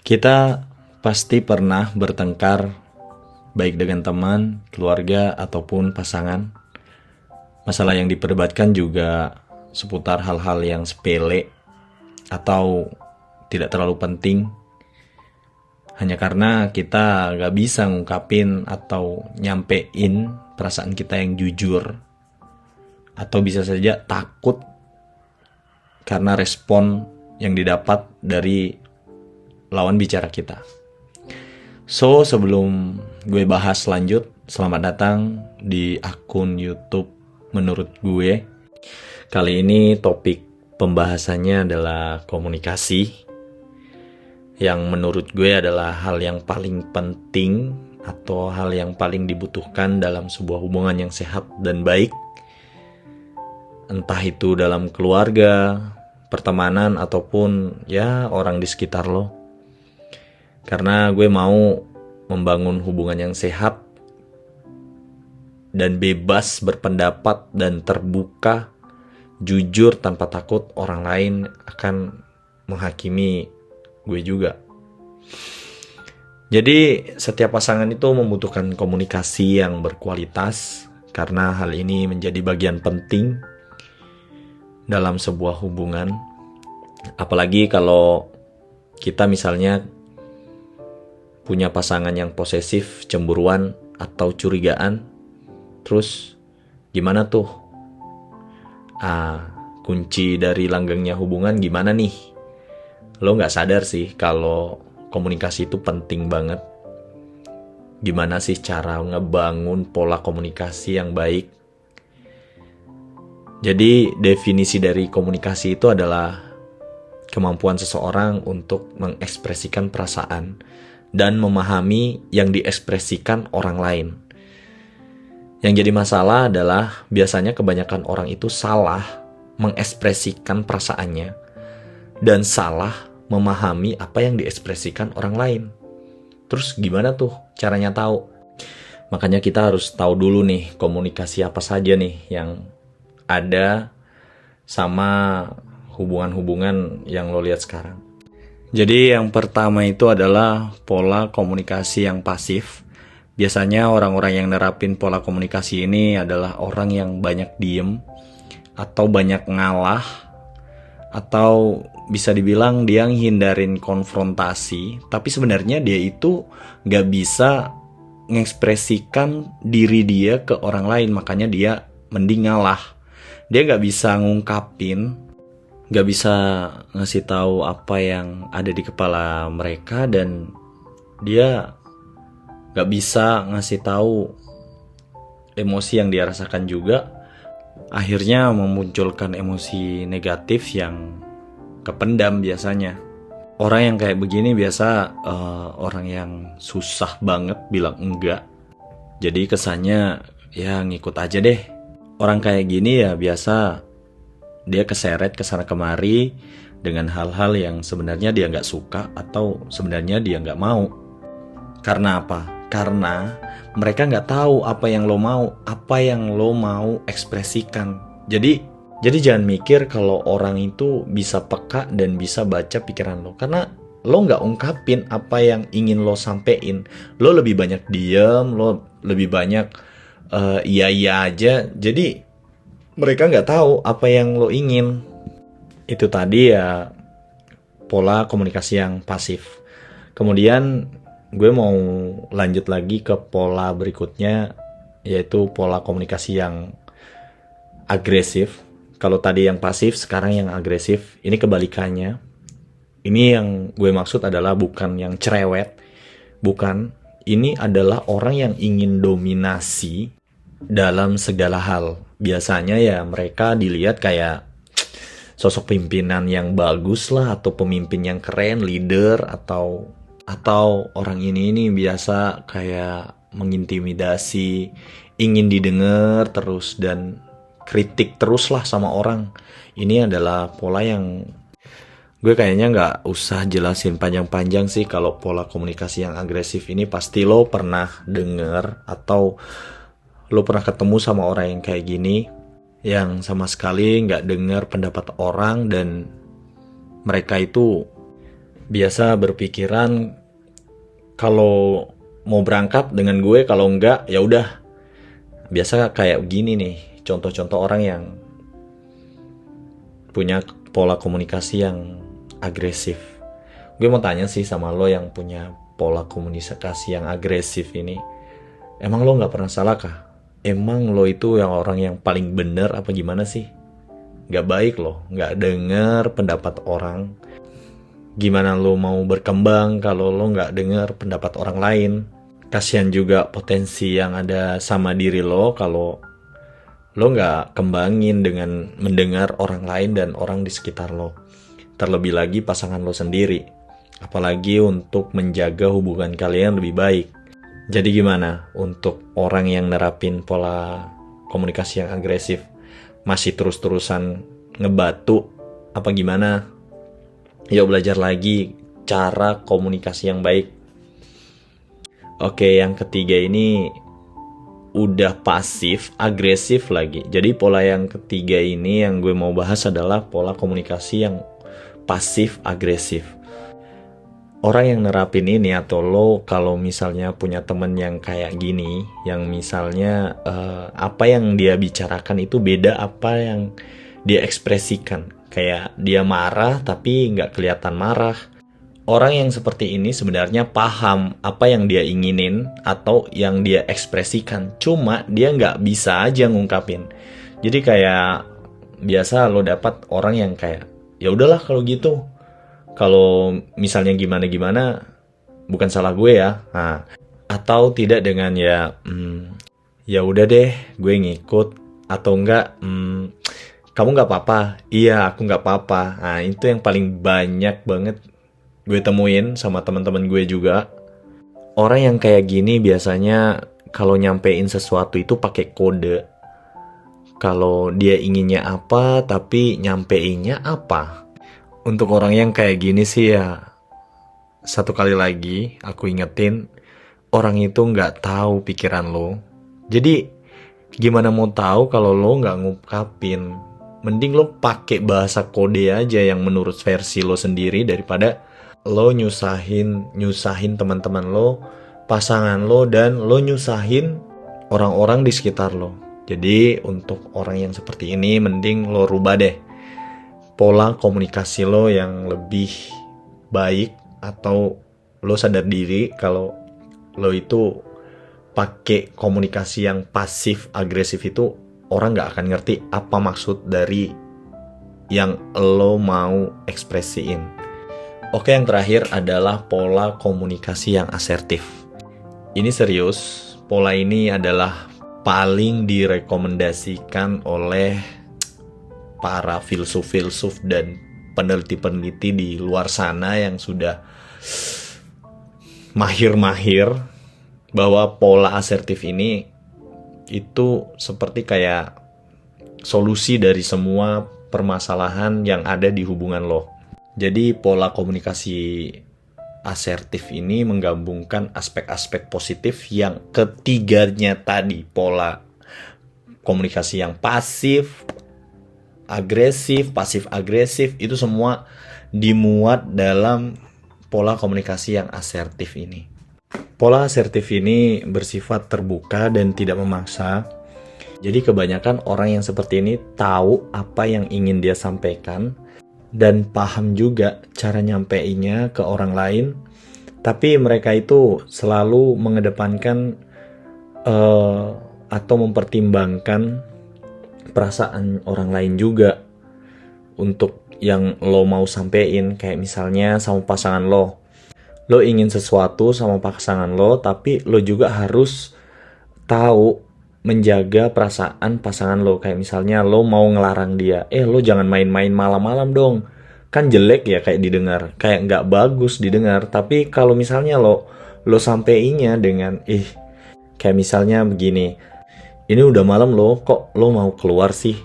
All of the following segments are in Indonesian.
Kita pasti pernah bertengkar, baik dengan teman, keluarga, ataupun pasangan. Masalah yang diperdebatkan juga seputar hal-hal yang sepele atau tidak terlalu penting. Hanya karena kita gak bisa ngungkapin atau nyampein perasaan kita yang jujur. Atau bisa saja takut karena respon yang didapat dari lawan bicara kita. So, sebelum gue bahas lanjut, selamat datang di akun YouTube Menurut Gue. Kali ini topik pembahasannya adalah komunikasi, yang menurut gue adalah hal yang paling penting atau hal yang paling dibutuhkan dalam sebuah hubungan yang sehat dan baik. Entah itu dalam keluarga, pertemanan, ataupun ya orang di sekitar lo. Karena gue mau membangun hubungan yang sehat dan bebas berpendapat dan terbuka, jujur tanpa takut orang lain akan menghakimi gue juga. Jadi setiap pasangan itu membutuhkan komunikasi yang berkualitas, karena hal ini menjadi bagian penting dalam sebuah hubungan. Apalagi kalau kita misalnya punya pasangan yang posesif, cemburuan, atau curigaan. Terus gimana tuh? Kunci dari langgengnya hubungan gimana nih? Lo gak sadar sih kalau komunikasi itu penting banget. Gimana sih cara ngebangun pola komunikasi yang baik? Jadi definisi dari komunikasi itu adalah kemampuan seseorang untuk mengekspresikan perasaan dan memahami yang diekspresikan orang lain. Yang jadi masalah adalah biasanya kebanyakan orang itu salah mengekspresikan perasaannya dan salah memahami apa yang diekspresikan orang lain. Terus gimana tuh caranya tahu? Makanya kita harus tahu dulu nih komunikasi apa saja nih yang ada sama hubungan-hubungan yang lo lihat sekarang. Jadi yang pertama itu adalah pola komunikasi yang pasif. Biasanya orang-orang yang nerapin pola komunikasi ini adalah orang yang banyak diem atau banyak ngalah, atau bisa dibilang dia ngehindarin konfrontasi, tapi sebenarnya dia itu gak bisa mengekspresikan diri dia ke orang lain, makanya dia mending ngalah. Dia gak bisa ngungkapin, gak bisa ngasih tahu apa yang ada di kepala mereka, dan dia gak bisa ngasih tahu emosi yang dia rasakan juga. Akhirnya memunculkan emosi negatif yang kependam biasanya. Orang yang kayak begini biasa orang yang susah banget bilang enggak. Jadi kesannya ya ngikut aja deh. Orang kayak gini ya biasa dia keseret kesana kemari dengan hal-hal yang sebenarnya dia gak suka atau sebenarnya dia gak mau. Karena apa? Karena mereka gak tahu apa yang lo mau, apa yang lo mau ekspresikan. Jadi jangan mikir kalau orang itu bisa peka dan bisa baca pikiran lo, karena lo gak ungkapin apa yang ingin lo sampein. Lo lebih banyak diem, lo lebih banyak iya aja. Jadi mereka gak tahu apa yang lo ingin. Itu tadi ya pola komunikasi yang pasif. Kemudian gue mau lanjut lagi ke pola berikutnya, yaitu pola komunikasi yang agresif. Kalau tadi yang pasif, sekarang yang agresif. Ini kebalikannya. Ini yang gue maksud adalah bukan yang cerewet. Bukan. Ini adalah orang yang ingin dominasi dalam segala hal. Biasanya ya mereka dilihat kayak sosok pimpinan yang bagus lah, atau pemimpin yang keren, leader, atau orang ini biasa kayak mengintimidasi, ingin didengar terus dan kritik terus lah sama orang. Ini adalah pola yang gue kayaknya gak usah jelasin panjang-panjang sih. Kalau pola komunikasi yang agresif ini pasti lo pernah denger atau lo pernah ketemu sama orang yang kayak gini, yang sama sekali gak denger pendapat orang, dan mereka itu biasa berpikiran kalau mau berangkat dengan gue, kalau enggak ya udah. Biasa kayak gini nih, contoh-contoh orang yang punya pola komunikasi yang agresif. Gue mau tanya sih sama lo yang punya pola komunikasi yang agresif ini, emang lo nggak pernah salah kah? Emang lo itu yang orang yang paling bener apa gimana sih? Nggak baik lo, nggak denger pendapat orang. Gimana lo mau berkembang kalau lo nggak denger pendapat orang lain? Kasian juga potensi yang ada sama diri lo kalau lo nggak kembangin dengan mendengar orang lain dan orang di sekitar lo. Terlebih lagi pasangan lo sendiri. Apalagi untuk menjaga hubungan kalian lebih baik. Jadi gimana untuk orang yang nerapin pola komunikasi yang agresif? Masih terus-terusan ngebatu apa gimana? Yuk belajar lagi cara komunikasi yang baik. Oke, yang ketiga ini udah pasif, agresif lagi. Jadi pola yang ketiga ini yang gue mau bahas adalah pola komunikasi yang pasif agresif. Orang yang nerapin ini atau lo kalau misalnya punya temen yang kayak gini, yang misalnya apa yang dia bicarakan itu beda apa yang dia ekspresikan. Kayak dia marah tapi nggak kelihatan marah. Orang yang seperti ini sebenarnya paham apa yang dia inginin atau yang dia ekspresikan. Cuma dia nggak bisa aja ngungkapin. Jadi kayak biasa lo dapat orang yang kayak, ya udahlah kalau gitu. Kalau misalnya gimana-gimana, bukan salah gue ya. Nah, atau tidak dengan ya, ya udah deh, gue ngikut. Atau enggak, kamu nggak apa-apa. Iya, aku nggak apa-apa. Nah, itu yang paling banyak banget gue temuin sama teman-teman gue juga. Orang yang kayak gini biasanya kalau nyampein sesuatu itu pakai kode. Kalau dia inginnya apa, tapi nyampeinnya apa. Untuk orang yang kayak gini sih ya, satu kali lagi aku ingetin, orang itu nggak tahu pikiran lo. Jadi gimana mau tahu kalau lo nggak ngungkapin? Mending lo pakai bahasa kode aja yang menurut versi lo sendiri daripada lo nyusahin teman-teman lo, pasangan lo, dan lo nyusahin orang-orang di sekitar lo. Jadi untuk orang yang seperti ini mending lo rubah deh pola komunikasi lo yang lebih baik, atau lo sadar diri kalau lo itu pakai komunikasi yang pasif agresif itu orang gak akan ngerti apa maksud dari yang lo mau ekspresiin. Oke, yang terakhir adalah pola komunikasi yang asertif. Ini serius, pola ini adalah paling direkomendasikan oleh para filsuf-filsuf dan peneliti-peneliti di luar sana yang sudah mahir-mahir bahwa pola asertif ini itu seperti kayak solusi dari semua permasalahan yang ada di hubungan lo. Jadi pola komunikasi asertif ini menggabungkan aspek-aspek positif yang ketiganya tadi. Pola komunikasi yang pasif agresif itu semua dimuat dalam pola komunikasi yang asertif ini. Pola asertif ini bersifat terbuka dan tidak memaksa. Jadi kebanyakan orang yang seperti ini tahu apa yang ingin dia sampaikan dan paham juga cara nyampeinnya ke orang lain, tapi mereka itu selalu mengedepankan atau mempertimbangkan perasaan orang lain juga untuk yang lo mau sampein. Kayak misalnya sama pasangan lo ingin sesuatu sama pasangan lo, tapi lo juga harus tahu menjaga perasaan pasangan lo. Kayak misalnya lo mau ngelarang dia, lo jangan main-main malam-malam dong, kan jelek ya kayak didengar, kayak nggak bagus didengar. Tapi kalau misalnya lo sampeinnya dengan kayak misalnya begini, ini udah malam lo, kok lo mau keluar sih?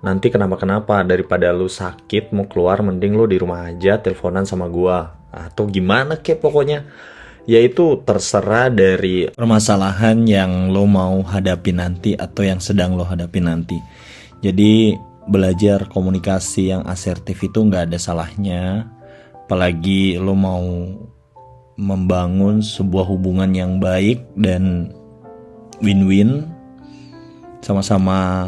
Nanti kenapa-kenapa, daripada lo sakit mau keluar mending lo di rumah aja teleponan sama gua. Atau gimana kek pokoknya. Yaitu terserah dari permasalahan yang lo mau hadapi nanti atau yang sedang lo hadapi nanti. Jadi belajar komunikasi yang asertif itu nggak ada salahnya. Apalagi lo mau membangun sebuah hubungan yang baik dan win-win, sama-sama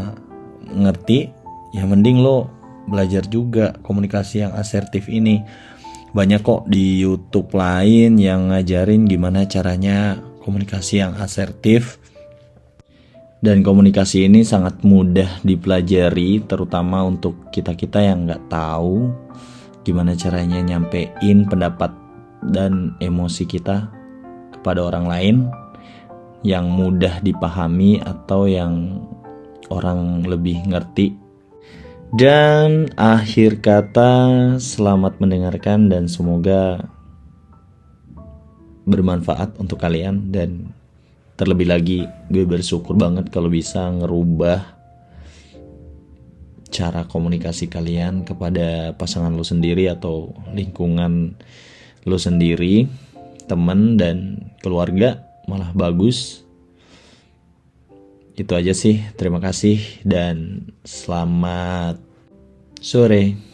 ngerti, ya mending lo belajar juga komunikasi yang asertif ini. Banyak kok di YouTube lain yang ngajarin gimana caranya komunikasi yang asertif. Dan komunikasi ini sangat mudah dipelajari, terutama untuk kita-kita yang gak tahu gimana caranya nyampein pendapat dan emosi kita kepada orang lain yang mudah dipahami atau yang orang lebih ngerti. Dan akhir kata, selamat mendengarkan dan semoga bermanfaat untuk kalian. Dan terlebih lagi gue bersyukur banget kalau bisa ngerubah cara komunikasi kalian kepada pasangan lo sendiri atau lingkungan lo sendiri, teman dan keluarga, malah bagus. Itu aja sih, terima kasih dan selamat sore.